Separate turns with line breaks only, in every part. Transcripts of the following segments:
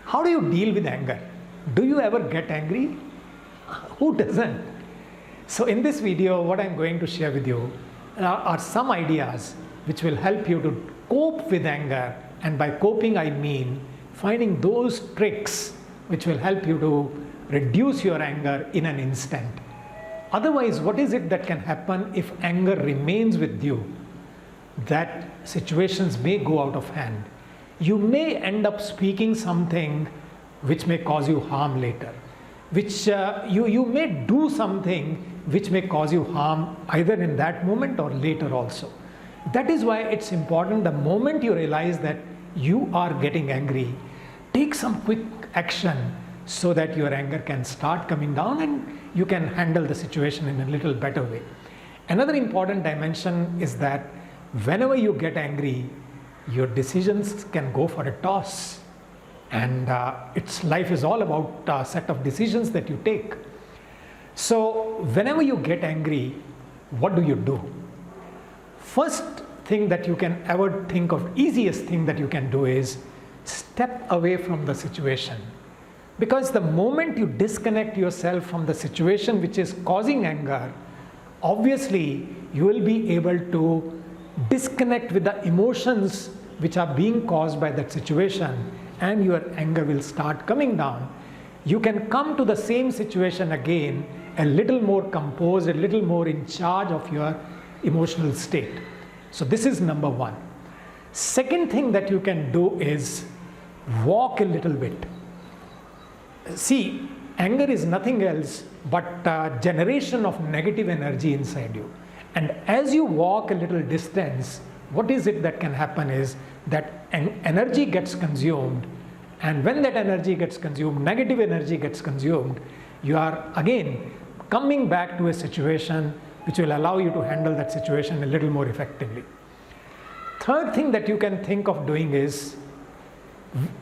How do you deal with anger? Do you ever get angry? Who doesn't? So in this video, what I'm going to share with you are some ideas which will help you to cope with anger. And by coping, I mean finding those tricks which will help you to reduce your anger in an instant. Otherwise, what is it that can happen if anger remains with you? That situations may go out of hand. You may end up speaking something which may cause you harm later, which you may do something which may cause you harm either in that moment or later also. That is why it's important, the moment you realize that you are getting angry, take some quick action so that your anger can start coming down and you can handle the situation in a little better way. Another important dimension is that whenever you get angry, your decisions can go for a toss, and life is all about a set of decisions that you take. So whenever you get angry, what do? First thing that you can ever think of, easiest thing that you can do is step away from the situation. Because the moment you disconnect yourself from the situation which is causing anger, obviously you will be able to disconnect with the emotions which are being caused by that situation, and your anger will start coming down. You can come to the same situation again a little more composed, a little more in charge of your emotional state. So this is number one. Second thing that you can do is walk a little bit. See, anger is nothing else but a generation of negative energy inside you. And as you walk a little distance, what is it that can happen is that energy gets consumed, and when that energy gets consumed, negative energy gets consumed, you are again coming back to a situation which will allow you to handle that situation a little more effectively. Third thing that you can think of doing is,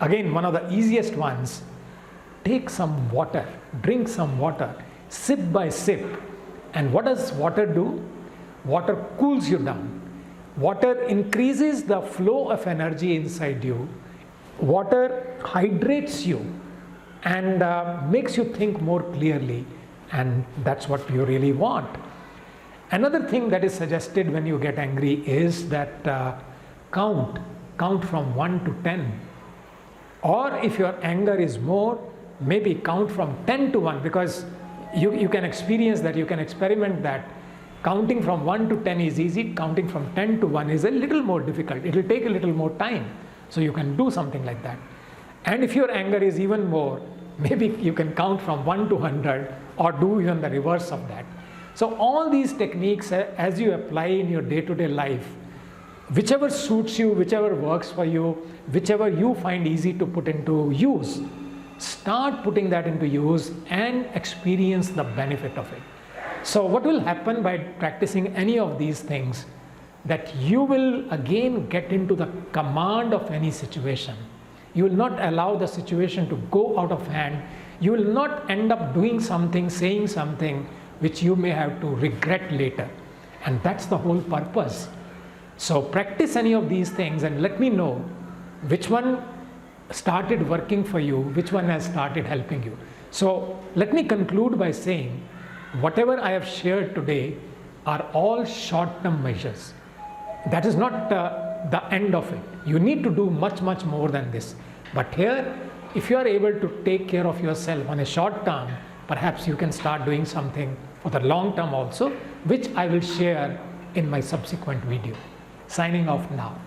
again, one of the easiest ones, take some water, drink some water, sip by sip. And what does water do? Water cools you down. Water increases the flow of energy inside you. Water hydrates you and makes you think more clearly, and that's what you really want. Another thing that is suggested when you get angry is that count from 1 to 10. Or if your anger is more, maybe count from 10 to 1, because you can experience that, you can experiment that. Counting from 1 to 10 is easy, counting from 10 to 1 is a little more difficult. It will take a little more time. So you can do something like that. And if your anger is even more, maybe you can count from 1 to 100 or do even the reverse of that. So all these techniques, as you apply in your day-to-day life, whichever suits you, whichever works for you, whichever you find easy to put into use, start putting that into use and experience the benefit of it. So what will happen by practicing any of these things, that you will again get into the command of any situation. You will not allow the situation to go out of hand. You will not end up doing something, saying something which you may have to regret later. And that's the whole purpose. So practice any of these things and let me know which one started working for you, which one has started helping you. So let me conclude by saying, whatever I have shared today are all short-term measures. That is not the end of it. You need to do much more than this. But here, if you are able to take care of yourself on a short term, perhaps you can start doing something for the long term also, which I will share in my subsequent video. Signing off now.